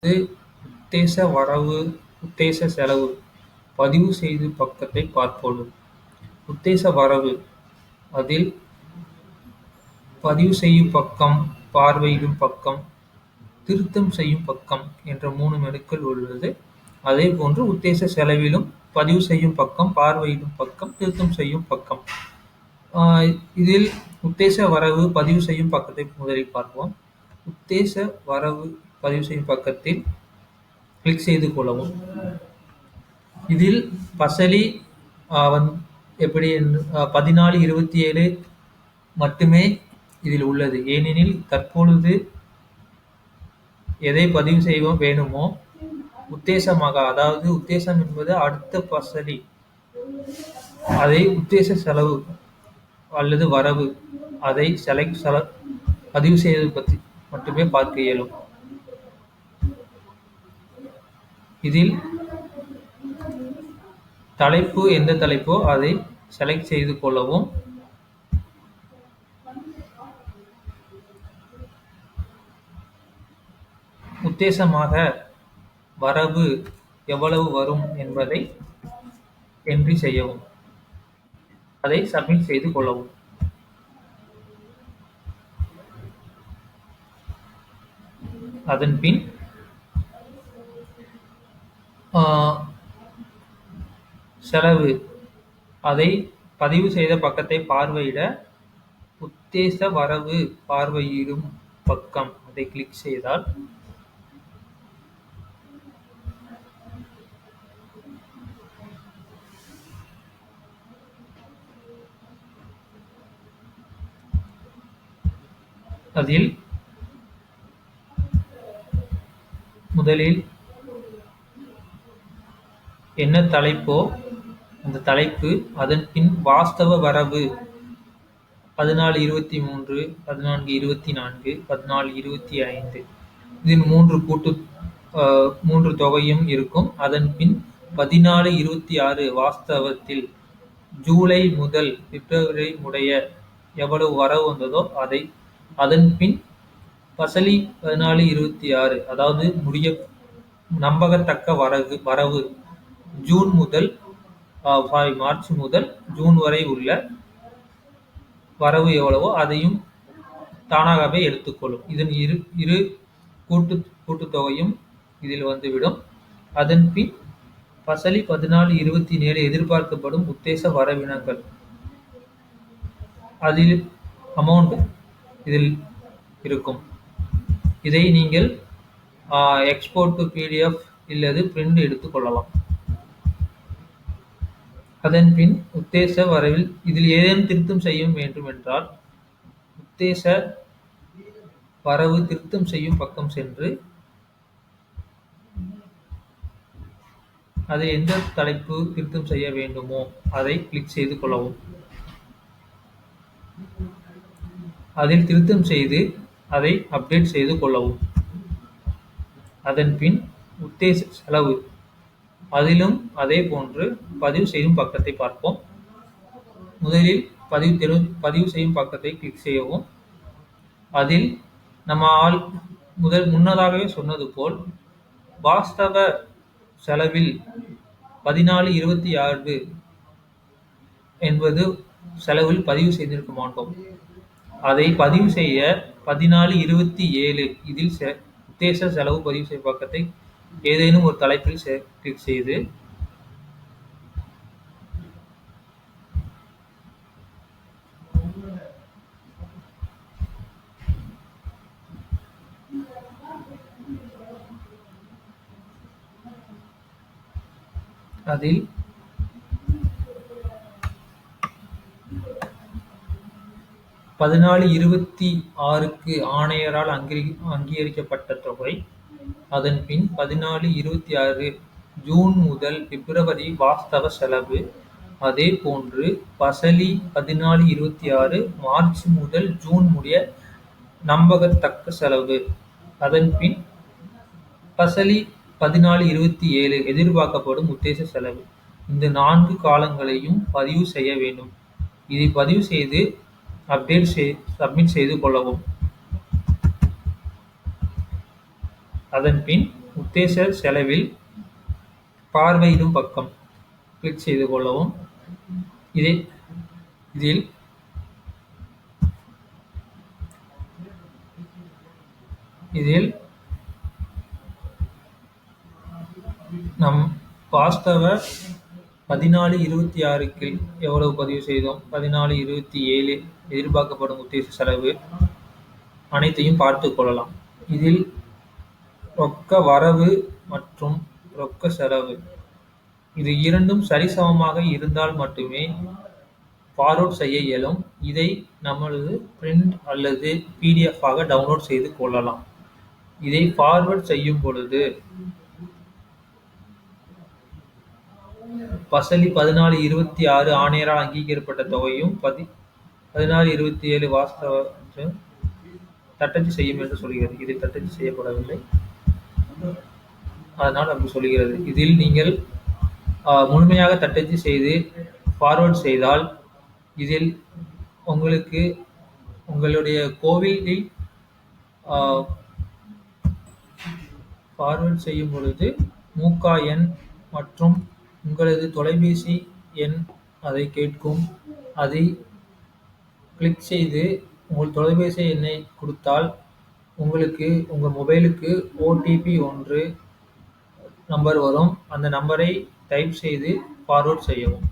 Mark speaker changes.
Speaker 1: இது உத்தேச வரவு உத்தேச செலவு பதிவு செய்து பக்கத்தை பார்ப்போம். உத்தேச வரவு அதில் பதிவு செய்யும் பக்கம், பார்வையிடும் பக்கம், திருத்தம் செய்யும் பக்கம் என்ற 3 மெனுக்கள் உள்ளது. அதேபோன்று உத்தேச செலவிலும் பதிவு செய்யும் பக்கம், பார்வையிடும் பக்கம், திருத்தம் செய்யும் பக்கம். இதில் உத்தேச வரவு பதிவு செய்யும் பக்கத்தை முதலில் பார்ப்போம். உத்தேச வரவு பதிவு செய்யும் பக்கத்தில் கிளிக் செய்து கொள்ளவும். இதில் பசலி எப்படி 1427 மட்டுமே இதில் உள்ளது. ஏனெனில் தற்பொழுது எதை பதிவு செய்ய வேண்டுமோ உத்தேசமாக, அதாவது உத்தேசம் என்பது அடுத்த பசலி, அதை உத்தேச செலவு அல்லது வரவு அதை பதிவு செய்வது பற்றி மட்டுமே பார்க்க இயலும். இதில் தலைப்பு எந்த தலைப்போ அதை செலக்ட் செய்து கொள்ளவும். உத்தேசமாக வரவு எவ்வளவு வரும் என்பதை என்ட்ரி செய்யவும். அதை சப்மிட் செய்து கொள்ளவும். அதன் பின் செலவு அதை பதிவு செய்த பக்கத்தை பார்வையிட உத்தேச வரவு பார்வையிடும் பக்கம் அதை கிளிக் செய்தால் அதில் முதலில் என்ன தலைப்போ அந்த தலைப்பு, அதன் பின் வாஸ்தவ வரவு 1423, 1424, 1425 இதில் 3 தொகையும் இருக்கும். அதன் பின் 1426 வாஸ்தவத்தில் ஜூலை முதல் பிப்ரவரி முடிய எவ்வளவு வரவு வந்ததோ அதை, அதன் பின் பசலி 1426 அதாவது நம்பகத்தக்க வரவு மார்ச் முதல் ஜூன் வரை உள்ள வரவு எவ்வளவோ அதையும் தானாகவே எடுத்துக்கொள்ளும். இதன் இரு கூட்டுத்தொகையும் இதில் வந்துவிடும். அதன் பின் பசலி 1427 எதிர்பார்க்கப்படும் உத்தேச வரவினங்கள், அதில் அமௌண்ட் இதில் இருக்கும். இதை நீங்கள் எக்ஸ்போர்ட் டு பிடிஎஃப் இல்லது பிரிண்ட் எடுத்துக்கொள்ளலாம். அதன் பின் உத்தேச வரவில் இதில் ஏதேனும் திருத்தம் செய்ய வேண்டும் என்றால் உத்தேச வரவு திருத்தம் செய்யும் பக்கம் சென்று அதை எந்த தலைப்பு திருத்தம் செய்ய வேண்டுமோ அதை கிளிக் செய்து கொள்ளவும். அதில் திருத்தம் செய்து அதை அப்டேட் செய்து கொள்ளவும். அதன் பின் உத்தேச செலவு அதிலும் அதே போன்று பதிவு செய்யும் பக்கத்தை பார்ப்போம். முதலில் பதிவு செய்யும் பக்கத்தை கிளிக் செய்யவும். அதில் நம்ம முன்னதாகவே சொன்னது போல் வாஸ்தவ செலவில் 1426 என்பது செலவில் பதிவு செய்திருக்க மாட்டோம். அதை பதிவு செய்ய 1427 இதில் உத்தேச செலவு பதிவு செய்யும் பக்கத்தை ஏதேனும் ஒரு தலைப்பில் கிளிக் செய்து அதில் (1426) ஆணையரால் அங்கீகரிக்கப்பட்ட தொகை. அதன் பின் 1426 ஜூன் முதல் பிப்ரவரி வாஸ்தவ செலவு. அதே போன்று பசலி 1426 மார்ச் முதல் ஜூன் முடிய நம்பகத்தக்க செலவு. அதன் பின் பசலி 1427 எதிர்பார்க்கப்படும் உத்தேச செலவு. இந்த 4 காலங்களையும் பதிவு செய்ய வேண்டும். இதை பதிவு செய்து சப்மிட் செய்து கொள்ளவும். அதன் பின் உத்தேச செலவில் பார்வையிடும் பக்கம் கிளிக் செய்து கொள்ளவும். இதை- இதில் இதில் நம் வாஸ்தவ 14/26க்கு எவ்வளவு பதிவு செய்தோம், 14/27 எதிர்பார்க்கப்படும் உத்தேச செலவு அனைத்தையும் பார்த்துக் கொள்ளலாம். இதில் ரொக்க வரவு மற்றும் ரொக்க செலவு இது இரண்டும் சரிசமமாக இருந்தால் மட்டுமே ஃபார்வர்ட் செய்ய இயலும். இதை நமது பிரிண்ட் அல்லது பிடிஎஃப் ஆக டவுன்லோட் செய்து கொள்ளலாம். இதை ஃபார்வர்ட் செய்யும் பொழுது பசலி 14/26 ஆணையரால் அங்கீகரிக்கப்பட்ட தொகையும் 14/27 வாஸ்தவ தட்டச்சு செய்யும் என்று சொல்கிறது. இது தட்டச்சு செய்யப்படவில்லை, அதனால் அப்படி சொல்கிறது. இதில் நீங்கள் முழுமையாக தட்டச்சு செய்து ஃபார்வர்ட் செய்தால் இதில் உங்களுக்கு உங்களுடைய கோவிலில் ஃபார்வர்ட் செய்யும் பொழுது மூகா எண் மற்றும் உங்களது தொலைபேசி எண் அதை கேட்கும். அதை கிளிக் செய்து உங்கள் தொலைபேசி எண்ணை கொடுத்தால் உங்களுக்கு உங்கள் மொபைலுக்கு ஓடிபி ஒன்று நம்பர் வரும். அந்த நம்பரை டைப் செய்து ஃபார்வர்ட் செய்யவும்.